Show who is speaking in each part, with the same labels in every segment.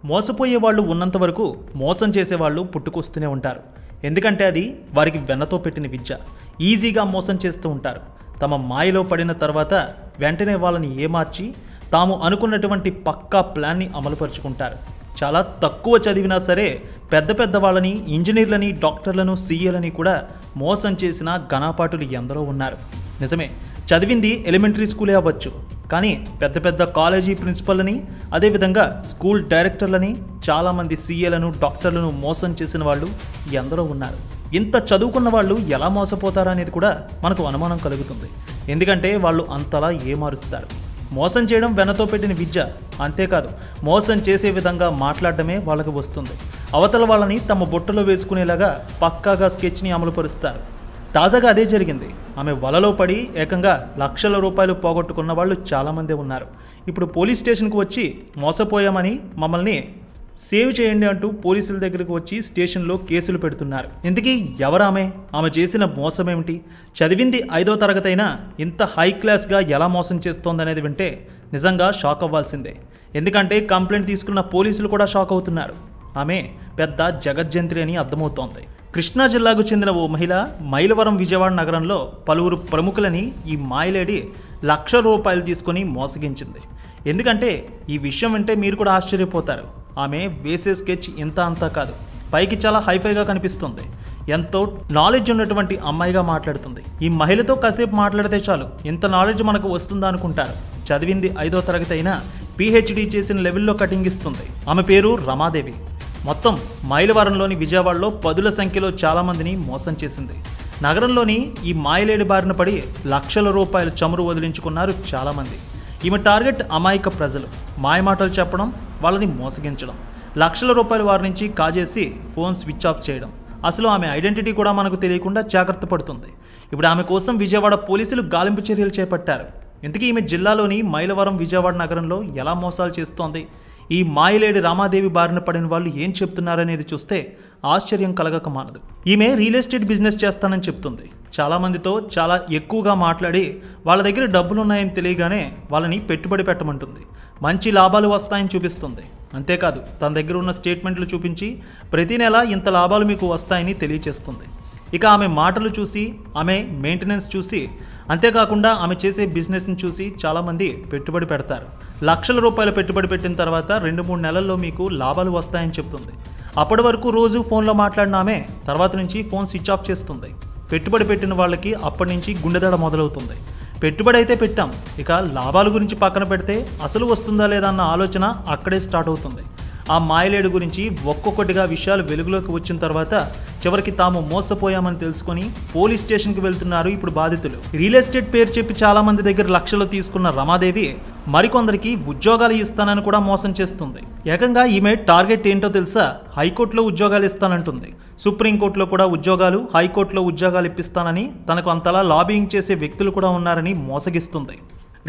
Speaker 1: మోసపోయే వాళ్ళు ఉన్నంత వరకు మోసం చేసేవాళ్ళు పుట్టుకొస్తూనే ఉంటారు. ఎందుకంటే అది వారికి వెన్నతో పెట్టిన విద్య. ఈజీగా మోసం చేస్తూ ఉంటారు. తమ మాయలో పడిన తర్వాత వెంటనే వాళ్ళని ఏమార్చి తాము అనుకున్నటువంటి పక్కా ప్లాన్ని అమలుపరుచుకుంటారు. చాలా తక్కువ చదివినా సరే పెద్ద పెద్ద వాళ్ళని, ఇంజనీర్లని, డాక్టర్లను, సీఏలని కూడా మోసం చేసిన ఘనాపాటులు ఎందరో ఉన్నారు. నిజమే, చదివింది ఎలిమెంటరీ స్కూలే అవ్వచ్చు, కానీ పెద్ద పెద్ద కాలేజీ ప్రిన్సిపల్లని, అదేవిధంగా స్కూల్ డైరెక్టర్లని, చాలామంది సీఏలను, డాక్టర్లను మోసం చేసిన వాళ్ళు ఎందరో ఉన్నారు. ఇంత చదువుకున్న వాళ్ళు ఎలా మోసపోతారా అనేది కూడా మనకు అనుమానం కలుగుతుంది. ఎందుకంటే వాళ్ళు అంతలా ఏమారుస్తారు. మోసం చేయడం వెనతో పెట్టిన విద్య. అంతేకాదు, మోసం చేసే విధంగా మాట్లాడడమే వాళ్ళకి వస్తుంది. అవతల వాళ్ళని తమ బుట్టలో వేసుకునేలాగా పక్కాగా స్కెచ్ని అమలుపరుస్తారు. తాజాగా అదే జరిగింది. ఆమె వలలో పడి ఏకంగా లక్షల రూపాయలు పోగొట్టుకున్న వాళ్ళు చాలామంది ఉన్నారు. ఇప్పుడు పోలీస్ స్టేషన్కి వచ్చి మోసపోయామని మమ్మల్ని సేవ్ చేయండి అంటూ పోలీసుల దగ్గరకు వచ్చి స్టేషన్లో కేసులు పెడుతున్నారు. ఇంతకీ ఎవరామె? ఆమె చేసిన మోసం ఏమిటి? చదివింది 5వ తరగతి అయినా ఇంత హై క్లాస్గా ఎలా మోసం చేస్తోందనేది వింటే నిజంగా షాక్ అవ్వాల్సిందే. ఎందుకంటే కంప్లైంట్ తీసుకున్న పోలీసులు కూడా షాక్ అవుతున్నారు. ఆమె పెద్ద జగజ్జంత్రి అని అర్థమవుతోంది. కృష్ణా జిల్లాకు చెందిన ఓ మహిళ మైలవరం, విజయవాడ నగరంలో పలువురు ప్రముఖులని ఈ మాయలేడి లక్షల రూపాయలు తీసుకొని మోసగించింది. ఎందుకంటే ఈ విషయం వింటే మీరు కూడా ఆశ్చర్యపోతారు. ఆమె వేసే స్కెచ్ ఇంత అంతా కాదు, పైకి చాలా హైఫైగా కనిపిస్తుంది. ఎంతో నాలెడ్జ్ ఉన్నటువంటి అమ్మాయిగా మాట్లాడుతుంది. ఈ మహిళతో కాసేపు మాట్లాడితే చాలు ఇంత నాలెడ్జ్ మనకు వస్తుందా అనుకుంటారు. చదివింది 5వ తరగతి అయినా PhD చేసిన లెవెల్లో కటింగ్ ఇస్తుంది. ఆమె పేరు రమాదేవి. మొత్తం మైలవరంలోని, విజయవాడలో పదుల సంఖ్యలో చాలామందిని మోసం చేసింది. నగరంలోని ఈ మాయలేడి బారిన పడి లక్షల రూపాయలు చమురు వదిలించుకున్నారు చాలామంది. ఈమె టార్గెట్ అమాయక ప్రజలు. మాయమాటలు చెప్పడం, వాళ్ళని మోసగించడం, లక్షల రూపాయలు వారి నుంచి కాజేసి ఫోన్ స్విచ్ ఆఫ్ చేయడం. అసలు ఆమె ఐడెంటిటీ కూడా మనకు తెలియకుండా జాగ్రత్త పడుతుంది. ఇప్పుడు ఆమె కోసం విజయవాడ పోలీసులు గాలింపు చర్యలు చేపట్టారు. ఇంతకీ ఈమె జిల్లాలోని మైలవరం, విజయవాడ నగరంలో ఎలా మోసాలు చేస్తోంది? ఈ మాయలేడి రామాదేవి బారిన పడిన వాళ్ళు ఏం చెప్తున్నారనేది చూస్తే ఆశ్చర్యం కలగక మానదు. ఈమె రియల్ ఎస్టేట్ బిజినెస్ చేస్తానని చెప్తుంది. చాలామందితో చాలా ఎక్కువగా మాట్లాడి వాళ్ళ దగ్గర డబ్బులు ఉన్నాయని తెలియగానే వాళ్ళని పెట్టుబడి పెట్టమంటుంది. మంచి లాభాలు వస్తాయని చూపిస్తుంది. అంతేకాదు, తన దగ్గర ఉన్న స్టేట్మెంట్లు చూపించి ప్రతి నెల ఇంత లాభాలు మీకు వస్తాయని తెలియచేస్తుంది. ఇక ఆమె మాటలు చూసి, ఆమె మెయింటెనెన్స్ చూసి, అంతేకాకుండా ఆమె చేసే బిజినెస్ని చూసి చాలామంది పెట్టుబడి పెడతారు. లక్షల రూపాయలు పెట్టుబడి పెట్టిన తర్వాత 2-3 నెలల్లో మీకు లాభాలు వస్తాయని చెప్తుంది. అప్పటి వరకు రోజు ఫోన్లో మాట్లాడిన ఆమె తర్వాత నుంచి ఫోన్ స్విచ్ ఆఫ్ చేస్తుంది. పెట్టుబడి పెట్టిన వాళ్ళకి అప్పటి నుంచి గుండెదడ మొదలవుతుంది. పెట్టుబడి అయితే పెట్టాం, ఇక లాభాల గురించి పక్కన పెడితే అసలు వస్తుందా లేదా అన్న ఆలోచన అక్కడే స్టార్ట్ అవుతుంది. ఆ మాయలేడు గురించి ఒక్కొక్కటిగా విషయాలు వెలుగులోకి వచ్చిన తర్వాత చివరికి తాము మోసపోయామని తెలుసుకొని పోలీస్ స్టేషన్కి వెళ్తున్నారు ఇప్పుడు బాధితులు. రియల్ ఎస్టేట్ పేరు చెప్పి చాలామంది దగ్గర లక్షలు తీసుకున్న రమాదేవి మరికొందరికి ఉద్యోగాలు ఇస్తానని కూడా మోసం చేస్తుంది. ఏకంగా ఈమె టార్గెట్ ఏంటో తెలుసా? హైకోర్టులో ఉద్యోగాలు ఇస్తానంటుంది. సుప్రీంకోర్టులో కూడా ఉద్యోగాలు, హైకోర్టులో ఉద్యోగాలు ఇప్పిస్తానని తనకు అంతలా లాబింగ్ చేసే వ్యక్తులు కూడా ఉన్నారని మోసగిస్తుంది.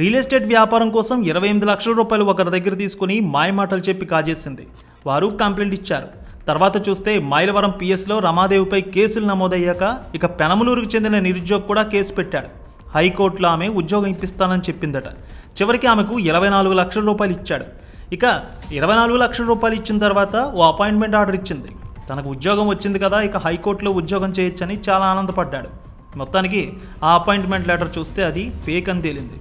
Speaker 1: రియల్ ఎస్టేట్ వ్యాపారం కోసం 28 లక్షల రూపాయలు ఒకరి దగ్గర తీసుకుని మాయమాటలు చెప్పి కాజేసింది. వారు కంప్లైంట్ ఇచ్చారు. తర్వాత చూస్తే మైలవరం PSలో రమాదేవిపై కేసులు నమోదయ్యాక ఇక పెనమలూరుకు చెందిన నిరుద్యోగి కూడా కేసు పెట్టాడు. హైకోర్టులో ఆమె ఉద్యోగం ఇప్పిస్తానని చెప్పిందట. చివరికి ఆమెకు 24 లక్షల రూపాయలు ఇచ్చాడు. ఇక 24 లక్షల రూపాయలు ఇచ్చిన తర్వాత ఓ అపాయింట్మెంట్ ఆర్డర్ ఇచ్చింది. తనకు ఉద్యోగం వచ్చింది కదా, ఇక హైకోర్టులో ఉద్యోగం చేయొచ్చని చాలా ఆనందపడ్డాడు. మొత్తానికి ఆ అపాయింట్మెంట్ లెటర్ చూస్తే అది ఫేక్ అని తేలింది.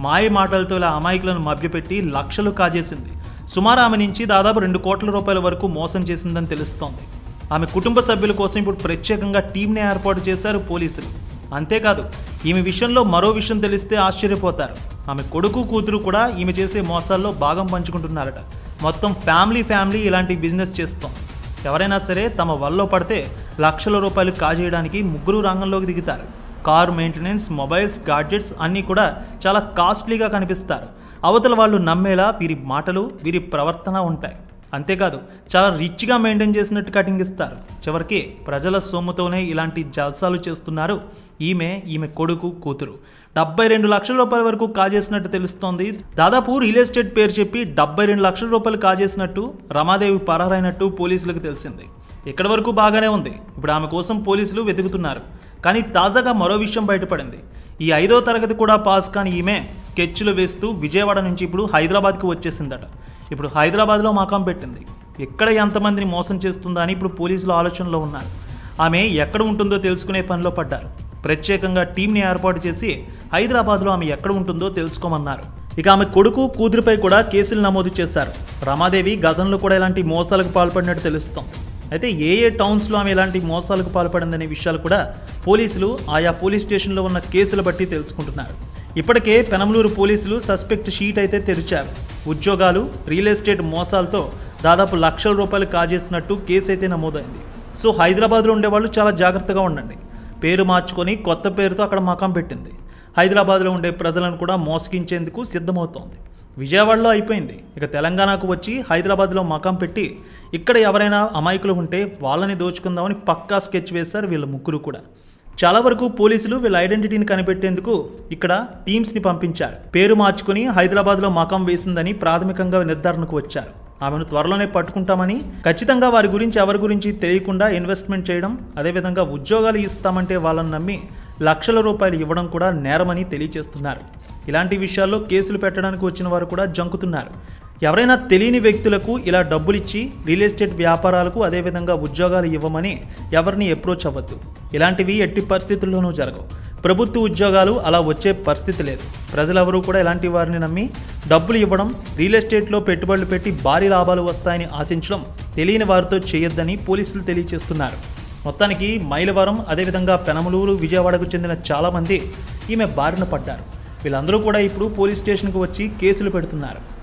Speaker 1: మాయ మాటలతో ఇలా అమాయకులను మభ్యపెట్టి లక్షలు కాజేసింది. సుమారు ఆమె నుంచి దాదాపు 2 కోట్ల రూపాయల వరకు మోసం చేసిందని తెలుస్తోంది. ఆమె కుటుంబ సభ్యుల కోసం ఇప్పుడు ప్రత్యేకంగా టీంని ఏర్పాటు చేశారు పోలీసులు. అంతేకాదు, ఈమె విషయంలో మరో విషయం తెలిస్తే ఆశ్చర్యపోతారు. ఆమె కొడుకు, కూతురు కూడా ఈమె చేసే మోసాల్లో భాగం పంచుకుంటున్నారట. మొత్తం ఫ్యామిలీ ఇలాంటి బిజినెస్ చేస్తాం. ఎవరైనా సరే తమ వల్లో పడితే లక్షల రూపాయలు కాజేయడానికి ముగ్గురు రంగంలోకి దిగుతారు. కారు మెయింటెనెన్స్, మొబైల్స్, గాడ్జెట్స్ అన్నీ కూడా చాలా కాస్ట్లీగా కనిపిస్తారు. అవతల వాళ్ళు నమ్మేలా వీరి మాటలు, వీరి ప్రవర్తన ఉంటాయి. అంతేకాదు, చాలా రిచ్గా మెయింటైన్ చేసినట్టు కటింగ్ ఇస్తారు. చివరికి ప్రజల సొమ్ముతోనే ఇలాంటి జల్సాలు చేస్తున్నారు ఈమె కొడుకు, కూతురు. 72 లక్షల రూపాయల వరకు కాజేసినట్టు తెలుస్తోంది. దాదాపు రియల్ ఎస్టేట్ పేరు చెప్పి 72 లక్షల రూపాయలు కాజేసినట్టు రమాదేవి పరారైనట్టు పోలీసులకు తెలిసింది. ఇక్కడి వరకు బాగానే ఉంది. ఇప్పుడు ఆమె కోసం పోలీసులు వెతుకుతున్నారు. కానీ తాజాగా మరో విషయం బయటపడింది. ఈ 5వ తరగతి కూడా పాస్ కాని ఈమె స్కెచ్లు వేస్తూ విజయవాడ నుంచి ఇప్పుడు హైదరాబాద్కి వచ్చేసిందట. ఇప్పుడు హైదరాబాద్లో మకాం పెట్టింది. ఎక్కడ ఎంతమందిని మోసం చేస్తుందా అని ఇప్పుడు పోలీసులు ఆలోచనలో ఉన్నారు. ఆమె ఎక్కడ ఉంటుందో తెలుసుకునే పనిలో పడ్డారు. ప్రత్యేకంగా టీంని ఏర్పాటు చేసి హైదరాబాద్లో ఆమె ఎక్కడ ఉంటుందో తెలుసుకోమన్నారు. ఇక ఆమె కొడుకు కూతురిపై కూడా కేసులు నమోదు చేశారు. రమాదేవి గతంలో కూడా ఇలాంటి మోసాలకు పాల్పడినట్టు తెలుస్తోంది. అయితే ఏ టౌన్స్లో ఆమె ఇలాంటి మోసాలకు పాల్పడిందనే విషయాలు కూడా పోలీసులు ఆయా పోలీస్ స్టేషన్లో ఉన్న కేసులు బట్టి తెలుసుకుంటున్నారు. ఇప్పటికే పెనమలూరు పోలీసులు సస్పెక్ట్ షీట్ అయితే తెరిచారు. ఉద్యోగాలు, రియల్ ఎస్టేట్ మోసాలతో దాదాపు లక్షల రూపాయలు కాజేసినట్టు కేసు అయితే నమోదైంది. సో హైదరాబాద్లో ఉండేవాళ్ళు చాలా జాగ్రత్తగా ఉండండి. పేరు మార్చుకొని కొత్త పేరుతో అక్కడ మకాం పెట్టింది. హైదరాబాద్లో ఉండే ప్రజలను కూడా మోసగించేందుకు సిద్ధమవుతోంది. విజయవాడలో అయిపోయింది. ఇక తెలంగాణకు వచ్చి హైదరాబాద్లో మకాం పెట్టి ఇక్కడ ఎవరైనా అమాయకులు ఉంటే వాళ్ళని దోచుకుందామని పక్కా స్కెచ్ వేశారు వీళ్ళ ముగ్గురు కూడా. చాలా వరకు పోలీసులు వీళ్ళ ఐడెంటిటీని కనిపెట్టేందుకు ఇక్కడ టీమ్స్ని పంపించారు. పేరు మార్చుకుని హైదరాబాద్లో మకాం వేసిందని ప్రాథమికంగా నిర్ధారణకు వచ్చారు. ఆమెను త్వరలోనే పట్టుకుంటామని, ఖచ్చితంగా వారి గురించి ఎవరి గురించి తెలియకుండా ఇన్వెస్ట్మెంట్ చేయడం, అదేవిధంగా ఉద్యోగాలు ఇస్తామంటే వాళ్ళని నమ్మి లక్షల రూపాయలు ఇవ్వడం కూడా నేరమని తెలియజేస్తున్నారు. ఇలాంటి విషయాల్లో కేసులు పెట్టడానికి వచ్చిన వారు కూడా జంకుతున్నారు. ఎవరైనా తెలియని వ్యక్తులకు ఇలా డబ్బులు ఇచ్చి రియల్ ఎస్టేట్ వ్యాపారాలకు అదేవిధంగా ఉద్యోగాలు ఇవ్వమని ఎవరిని అప్రోచ్ అవ్వద్దు. ఇలాంటివి ఎట్టి పరిస్థితుల్లోనూ జరగవు. ప్రభుత్వ ఉద్యోగాలు అలా వచ్చే పరిస్థితి లేదు. ప్రజలెవరూ కూడా ఇలాంటి వారిని నమ్మి డబ్బులు ఇవ్వడం, రియల్ ఎస్టేట్లో పెట్టుబడులు పెట్టి భారీ లాభాలు వస్తాయని ఆశించడం తెలియని వారితో చేయొద్దని పోలీసులు తెలియజేస్తున్నారు. మొత్తానికి మైలవరం, అదేవిధంగా పెనమలూరు, విజయవాడకు చెందిన చాలామంది ఈమె బారిన పడ్డారు. వీళ్ళందరూ కూడా ఇప్పుడు పోలీస్ స్టేషన్కు వచ్చి కేసులు పెడుతున్నారు.